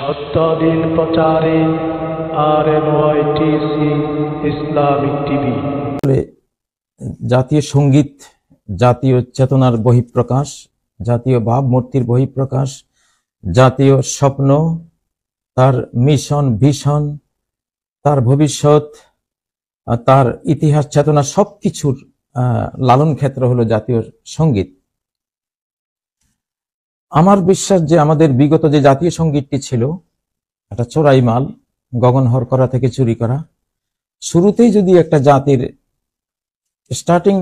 সত্যদিন প্রচারে RNYTC Islamic TV. জাতীয় সঙ্গীত জাতীয় চেতনার বহিঃপ্রকাশ, জাতীয় ভাবমূর্তির বহিঃপ্রকাশ, জাতীয় স্বপ্ন, তার মিশন ভিশন, তার ভবিষ্যৎ, তার ইতিহাস চেতনা সবকিছুর লালন ক্ষেত্র হলো জাতীয় সঙ্গীত। আমার বিশ্বাস যে আমাদের বিগত যে জাতীয় সঙ্গীতটি ছিল একটা চোরাই মাল, গগনহর করা থেকে চুরি করা। শুরুতেই যদি একটা জাতির স্টার্টিং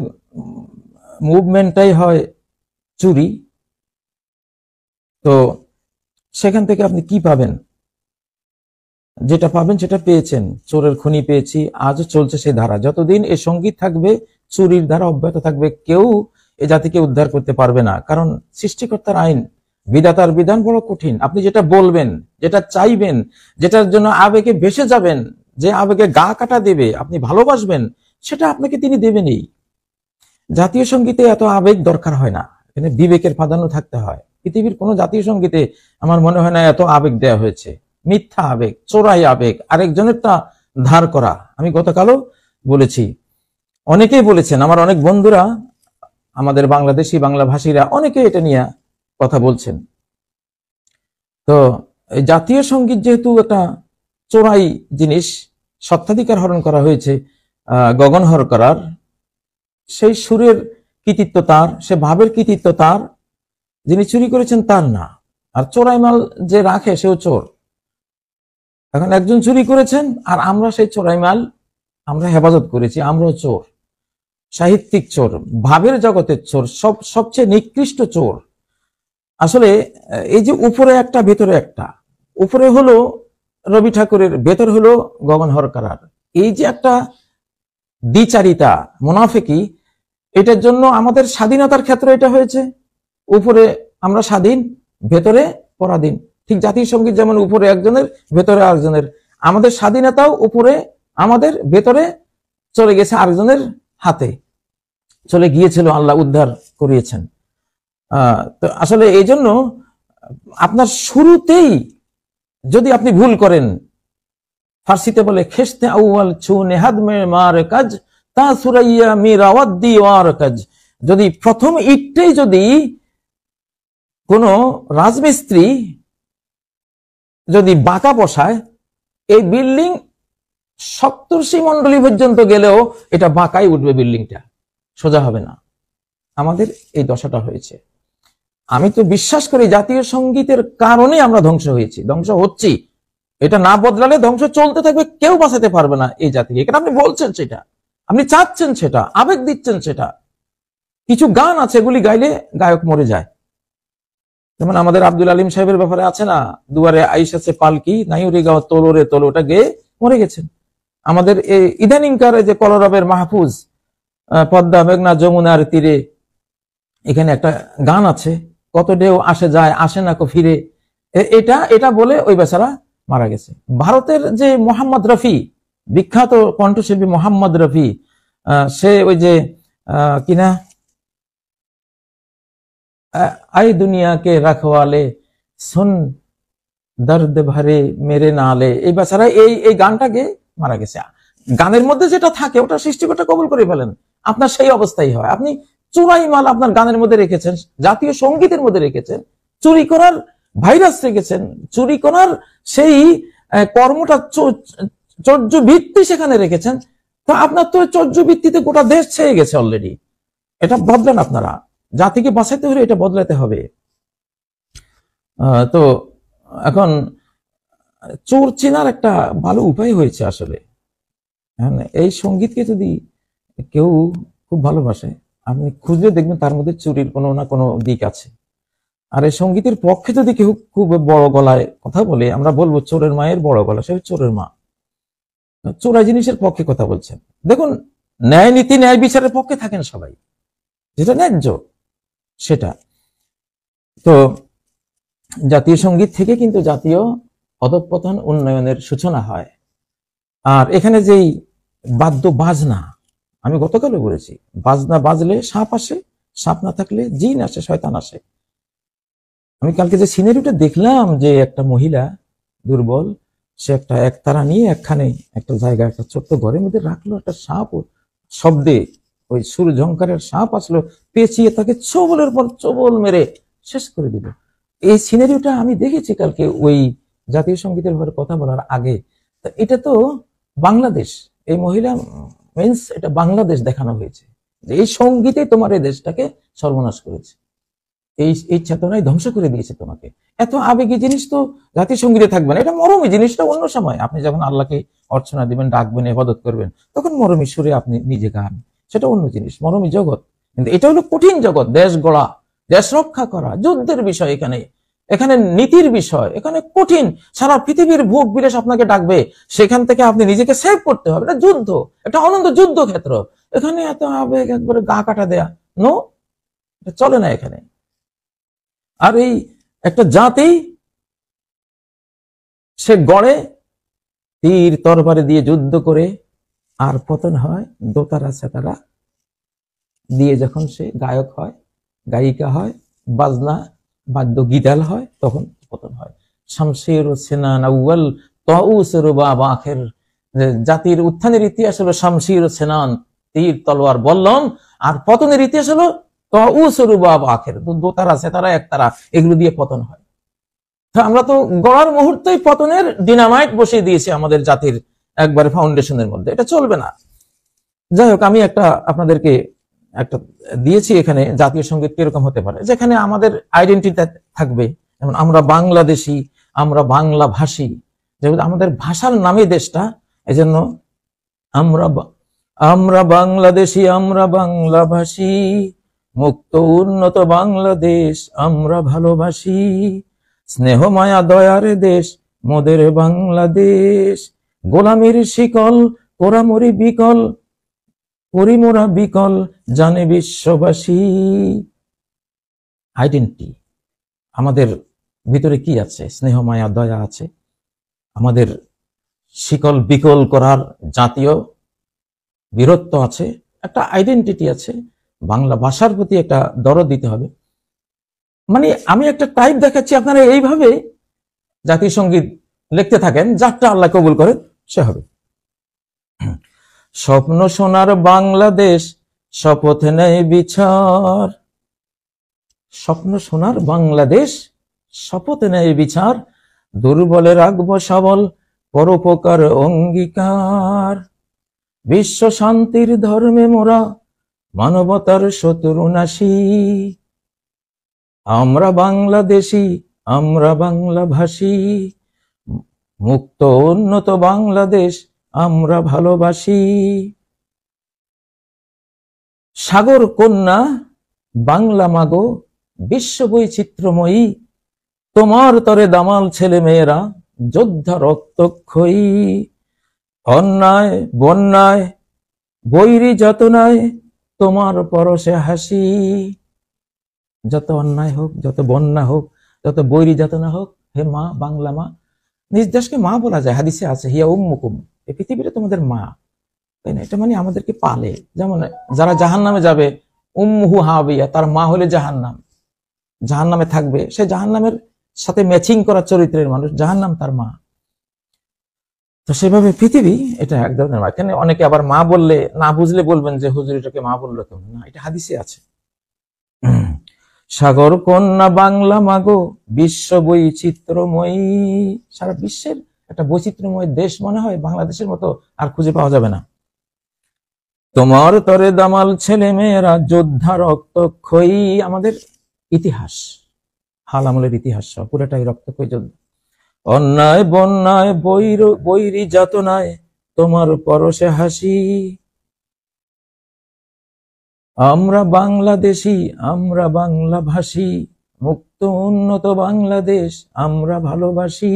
মুভমেন্টটাই হয় চুরি, তো সেখান থেকে আপনি কি পাবেন? যেটা পাবেন সেটা পেয়েছেন, চোরের খনি পেয়েছি, আজও চলছে সেই ধারা। যতদিন এই সঙ্গীত থাকবে চুরির ধারা অব্যাহত থাকবে, কেউ এ জাতিকে উদ্ধার করতে পারবে না। কারণ সৃষ্টিকর্তার আইন, বিধাতার বিধান বড় কঠিন। আপনি যেটা বলবেন, যেটা চাইবেন, যেটার জন্য আবেগে ভেসে যাবেন, যে আবেগে গা কাটা দেবে, আপনি ভালোবাসবেন, সেটা আপনাকে তিনি দেবেনই। জাতীয় সঙ্গীতে এত আবেগ দরকার হয় না, এখানে বিবেকের প্রাধান্য থাকতে হয়। পৃথিবীর কোনো জাতীয় সঙ্গীতে আমার মনে হয় না এত আবেগ দেওয়া হয়েছে। মিথ্যা আবেগ, চোরাই আবেগ, আরেকজনেরটা ধার করা। আমি গতকালও বলেছি, অনেকেই বলেছেন, আমার অনেক বন্ধুরা, আমাদের বাংলাদেশি বাংলা ভাষীরা অনেকে এটা নিয়ে কথা বলছেন। তো এই জাতীয় সঙ্গীত যেহেতু একটা চোরাই জিনিস, স্বত্বাধিকার হরণ করা হয়েছে, গগনহর করার, সেই সুরের কৃতিত্ব তার, সে ভাবের কৃতিত্ব তার, যিনি চুরি করেছেন তার না। আর চোরাই মাল যে রাখে সেও চোর। এখন একজন চুরি করেছেন আর আমরা সেই চোরাই মাল আমরা হেফাজত করেছি, আমরাও চোর, সাহিত্যিক চোর, ভাবের জগতের চোর, সবচেয়ে নিকৃষ্ট চোর। আসলে এই যে উপরে একটা ভেতরে একটা, উপরে হলো রবি ঠাকুরের, ভেতর হলো গগনহর করার, এই যে একটা দ্বিচারিতা, মুনাফিকি, এটার জন্য আমাদের স্বাধীনতার ক্ষেত্রে এটা হয়েছে। উপরে আমরা স্বাধীন, ভেতরে পরাধীন। ঠিক জাতীয় সঙ্গীত যেমন উপরে একজনের, ভেতরে আরেকজনের, আমাদের স্বাধীনতাও উপরে আমাদের, ভেতরে চলে গেছে আরেকজনের হাতে, চলে গিয়েছিল, আল্লাহ উদ্ধার করিয়েছেন। তো আসলে এই জন্য আপনার শুরুতেই যদি আপনি ভুল করেন, ফার্সিতে বলে খেস্তে আউয়াল ছু নেহাদ মে মার কাজ তা সুরাইয়া মিরাওয়াদ্দি ওয়ার কাজ। যদি প্রথম ইটটাই যদি কোন রাজমিস্ত্রি যদি বাঁকা বসায়, এই বিল্ডিং সপ্তর্ষি মন্ডলী পর্যন্ত গেলেও এটা বাঁকাই উঠবে, বিল্ডিংটা সোজা হবে না। আমাদের এই দশাটা হয়েছে। আমি তো বিশ্বাস করি জাতীয় সঙ্গীতের কারণে আমরা ধ্বংস হয়েছি, ধ্বংস হচ্ছি। এটা না বদলালে ধ্বংস চলতে থাকবে, কেউ বাঁচাতে পারবে না এই জাতিকে। এটা আপনি বলছেন, সেটা আপনি চাচ্ছেন, সেটা আবেগ দিচ্ছেন, সেটা কিছু গান আছে এগুলি গাইলে গায়ক মরে যায়। যেমন আমাদের আব্দুল আলিম সাহেবের ব্যাপারে আছে না, দুয়ারে আইসাছে পালকি নাইউরি গাও তোলো রে তোলো, ওটা গেয়ে মরে গেছেন। আমাদের এই ইদানিংকার যে কলরবের মাহফুজ, পদ্মা মেঘনা যমুনার তীরে, এখানে একটা গান আছে, কত ঢেউ আসে যায় আসে না কো ফিরে, এটা বলে ওই বেচারা মারা গেছে। ভারতের যে মোহাম্মদ রফি, বিখ্যাত কণ্ঠশিল্পী মোহাম্মদ রফি, সে ওই যে কিনা আই দুনিয়াকে রাখওয়ালে সুন দর্দ ভরে মেরে নালে, এই বেচারা এই গানটাকে মারা গেছে। গানের মধ্যে যেটা থাকে ওটা সৃষ্টিকর্তা কবুল করে ফেলেন, আপনার সেই অবস্থাই হয়। আপনি চোরাই মাল আপনার গানের মধ্যে রেখেছেন, জাতীয় সঙ্গীতের মধ্যে রেখেছেন, চুরি করার ভাইরাস রেখেছেন, চুরি করার সেই কর্মটা চর্য ভিত্তি সেখানে রেখেছেন। তো আপনার তো চর্য ভিত্তিতে গোটা দেশ ছেয়ে গেছে অলরেডি। এটা বদলেন আপনারা, জাতিকে বাঁচাইতে হলে এটা বদলাতে হবে। তো এখন চোর চেনার একটা ভালো উপায় হয়েছে আসলে। এই সঙ্গীতকে যদি কেউ খুব ভালোবাসে, আপনি খুঁজলে দেখবেন তার মধ্যে চুরির কোনো না কোনো দিক আছে। আর এই সঙ্গীতের পক্ষে যদি কেউ খুব বড় গলায় কথা বলে, আমরা বলবো চোরের মায়ের বড় গলা, সে চোরের মা, চোরাই জিনিসের পক্ষে কথা বলছেন। দেখুন, ন্যায় নীতি ন্যায় বিচারের পক্ষে থাকেন সবাই, যেটা ন্যায্য সেটা। তো জাতীয় সঙ্গীত থেকে কিন্তু জাতীয় অধঃপতন উন্নয়নের সূচনা হয়। আর এখানে যেই বাদ্য বাজনা, আমি গতকালও বলেছি, বাজনা বাজলে সাপ আসে, সাপ না থাকলে জিন আসে, শয়তান আসে। আমি কালকে যে সিনারিটা দেখলাম, যে একটা মহিলা দুর্বল, সে একটা একতারা নিয়ে একখানে একটা জায়গায় একটা ছোট্ট ঘরের মধ্যে রাখলো, একটা সাপ শব্দে, ওই সুর ঝংকারের সাপ আসলো, পেঁচিয়ে তাকে ছোবলের পর ছোবল মেরে শেষ করে দিল। এই সিনারিওটা আমি দেখেছি কালকে ওই জাতীয় সঙ্গীতের ব্যাপারে কথা বলার আগে। তা এটা তো বাংলাদেশ, এই মহিলা মিন্স এটা বাংলাদেশ দেখানো হয়েছে যে এই সঙ্গীতে তোমার এই দেশটাকে সর্বনাশ করেছে, এই চেতনায় ধ্বংস করে দিয়েছে তোমাকে। এত আবেগী জিনিস তো জাতীয় সঙ্গীতে থাকবে না, এটা মরমী জিনিসটা অন্য সময় আপনি যখন আল্লাহকে অর্চনা দিবেন, ডাকবেন, ইবাদত করবেন, তখন মরমী সুরে আপনি নিজে গান, সেটা অন্য জিনিস, মরমী জগৎ। কিন্তু এটা হলো কঠিন জগৎ, দেশ গড়া, দেশ রক্ষা করা, যুদ্ধের বিষয়, এখানে নীতির বিষয়, এখানে কঠিন। সারা পৃথিবীর ভোগ বিলাস আপনাকে ডাকবে, সেখান থেকে আপনি নিজেকে সেভ করতে হবে। এটা যুদ্ধ, এটা অনন্ত যুদ্ধ ক্ষেত্র। এখানে এত আবেগ একবারে গা কাটা দেয়া, নো, এটা চলে না এখানে। আর এই একটা জাতি সে গড়ে তীর তরবারি দিয়ে যুদ্ধ করে, আর পতন হয় দোতারা সেতারা দিয়ে, যখন সে গায়ক হয়, গায়িকা হয়, বাজনা বাদ্য গিটাল হয়, তখন পতন হয়। শামশির ও সেনান আউয়াল তাউসের বাব আখের, জাতির উত্থানের ইতিহাস হলো শামশির ও সেনান, তীর তলোয়ার বল্লম, আর পতনের ইতিহাস হলো তাউসের বাব আখের, দোতারা সেতারা একতারা, এগুলো দিয়ে পতন হয়। আমরা তো গড়ার মুহূর্তেই পতনের ডিনামাইট বসিয়ে দিয়েছি আমাদের জাতির একবারে ফাউন্ডেশনের মধ্যে, এটা চলবে না। যাই হোক, আমি আপনাদেরকে একটা দিয়েছি এখানে জাতীয় সঙ্গীত কিরকম হতে পারে, যেখানে আমাদের আইডেন্টিটি থাকবে, যেমন আমরা বাংলাদেশি, আমরা বাংলা ভাষী, যেহেতু আমাদের ভাষার নামে দেশটা, এই জন্য আমরা বাংলাদেশি, আমরা বাংলা ভাষী, মুক্ত উন্নত বাংলাদেশ আমরা ভালোবাসি, স্নেহ মায়া দয়ার দেশ মোদের বাংলাদেশ, গোলামির শিকল পোড়ামরি বিকল, পরিমোরা বিকল জানে বিশ্ববাসী। আইডেন্টিটি, আমাদের ভিতরে কি আছে? স্নেহ মায়া দয়া আছে, আমাদের শিকল বিকল করার জাতীয় বীরত্ব আছে, একটা আইডেন্টিটি আছে, বাংলা ভাষার প্রতি একটা দরদ দিতে হবে। মানে আমি একটা টাইপ দেখাচ্ছি, আপনারা এইভাবে জাতীয় সঙ্গীত লিখতে থাকেন, যারটা আল্লাহ কবুল করেন সে হবে। স্বপ্ন সোনার বাংলাদেশ শপথ নেয় বিচার, স্বপ্ন সোনার বাংলাদেশ শপথ নেয় বিচার, দুর্বলে রাখবো সবল পরোপকার অঙ্গীকার, বিশ্ব শান্তির ধর্মে মোরা মানবতার শত্রু নাশী, আমরা বাংলাদেশি, আমরা বাংলা ভাষী, মুক্ত উন্নত বাংলাদেশ আমরা ভালোবাসি, সাগর কন্যা বাংলা মাগো বিশ্ব বৈচিত্র্যময়ী, তোমার তরে দামাল ছেলে মেয়েরা যোদ্ধা রক্তক্ষয়ী, অন্যায় বন্যায় বৈরী যাতনায় তোমার পরশে হাসি, যত অন্যায় হোক, যত বন্যা হোক, যত বৈরী যাতনা হোক, হে মা, বাংলা মা, নিজ দেশকে মা বলা যায়, হাদিসে আছে হিয়া উম্মুকুম, এই পৃথিবীটা তোমাদের মা, তাই না? এটা মানে আমাদেরকে পালে। যেমন যারা জাহান্নামে যাবে, উম্মুহু হাবিয়া, তার মা হলে জাহান্নাম, জাহান্নামে থাকবে, সে জাহান্নামের সাথে ম্যাচিং করা চরিত্রের মানুষ, জাহান্নাম তার মা। তো সেভাবে পৃথিবী এটা এক ধরনের মা। এখানে অনেকে আবার মা বললে না বুঝলে বলবেন যে হুজুর এটাকে মা বললো কেমন, না, এটা হাদিসে আছে। সাগর কন্যা বাংলা মাগো বিশ্ব বৈচিত্র্যময়ী, সারা বিশ্বের একটা বৈচিত্র্যময় দেশ মনে হয় বাংলাদেশের মতো আর খুঁজে পাওয়া যাবে না। তোমার তরে দামাল ছেলে মেয়েরা যোদ্ধা রক্তক্ষয়ী, আমাদের ইতিহাস, হাল আমলের ইতিহাস পুরোটাই রক্তক্ষয়ী যোদ্ধা, অন্যায় বন্যায় বৈরী যাতনায় তোমার পরশে হাসি, আমরা বাংলাদেশি, আমরা বাংলা ভাষী, মুক্ত উন্নত বাংলাদেশ আমরা ভালোবাসি,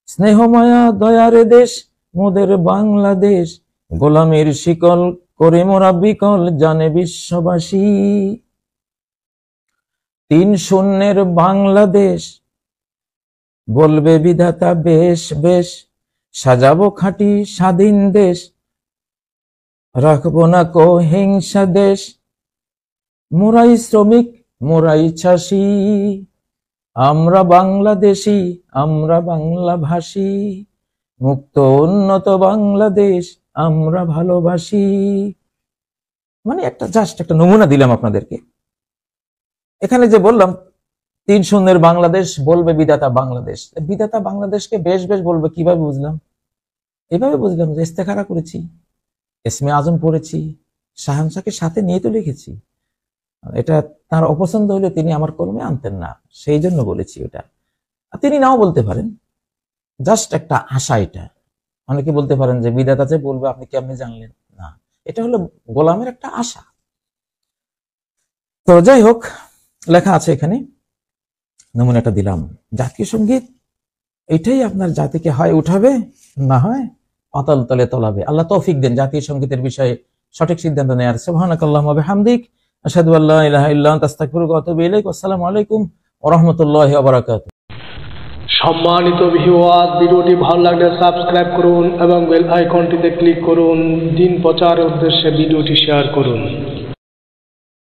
স্নেহ মায়া দয়ার দেশ মোদের বাংলাদেশ, গোলামের শিকল করে মোরা বিকল জানে বিশ্ববাসী, ৩-০ বাংলাদেশ বলবে বিধাতা বেশ বেশ, সাজাবো খাঁটি স্বাধীন দেশ, রাখবো না কো হিংসা দেশ, মোরাই শ্রমিক মোরাই চাষী, আমরা বাংলাদেশী, আমরা বাংলা ভাষী, মুক্ত উন্নত বাংলাদেশ আমরা ভালোবাসি। মানে জাস্ট একটা নমুনা দিলাম আপনাদেরকে। এখানে যে বললাম 3 শূন্যের বাংলাদেশ বলবে বিধাতা বাংলাদেশ, বিধাতা বাংলাদেশকে বেশ বেশ বলবে কিভাবে বুঝলাম? এভাবে বুঝলাম যে ইস্তেখারা করেছি, ইসমে আজম পড়েছি, শাহানশাকে সাথে নিয়ে তো লিখেছি। এটা তার অপছন্দ হলে তিনি আমার কলমে আনতেন না, সেই জন্য বলেছি ওটা। তিনি নাও বলতে পারেন, জাস্ট একটা আশা। এটা অনেকে বলতে পারেন যে বিধাতা যে বলবে আপনি কেমনি জানলেন? না, এটা হলো গোলামের একটা আশা। তো যাই হোক, লেখা আছে এখানে, নমুনাটা দিলাম। জাতীয় সঙ্গীত এটাই আপনার জাতিকে হয় উঠাবে, না হয় পাতাল তলে তলাবে। আল্লাহ তৌফিক দেন জাতীয় সঙ্গীতের বিষয়ে সঠিক সিদ্ধান্ত নেয়ার। সুবহানাকাল্লাহুম্মা ওয়া বিহামদিক, আশহাদু আল্লা ইলাহা ইল্লা আনতা আস্তাগফিরুকা ওয়া আতুবু ইলাইক। আসসালামু আলাইকুম ওয়া রাহমাতুল্লাহি ওয়া বারাকাতুহু। সম্মানিত ভিউয়ার, ভিডিওটি ভালো লাগলে সাবস্ক্রাইব করুন এবং বেল আইকনটিতে ক্লিক করুন। দিন প্রচারের উদ্দেশ্যে ভিডিওটি শেয়ার করুন।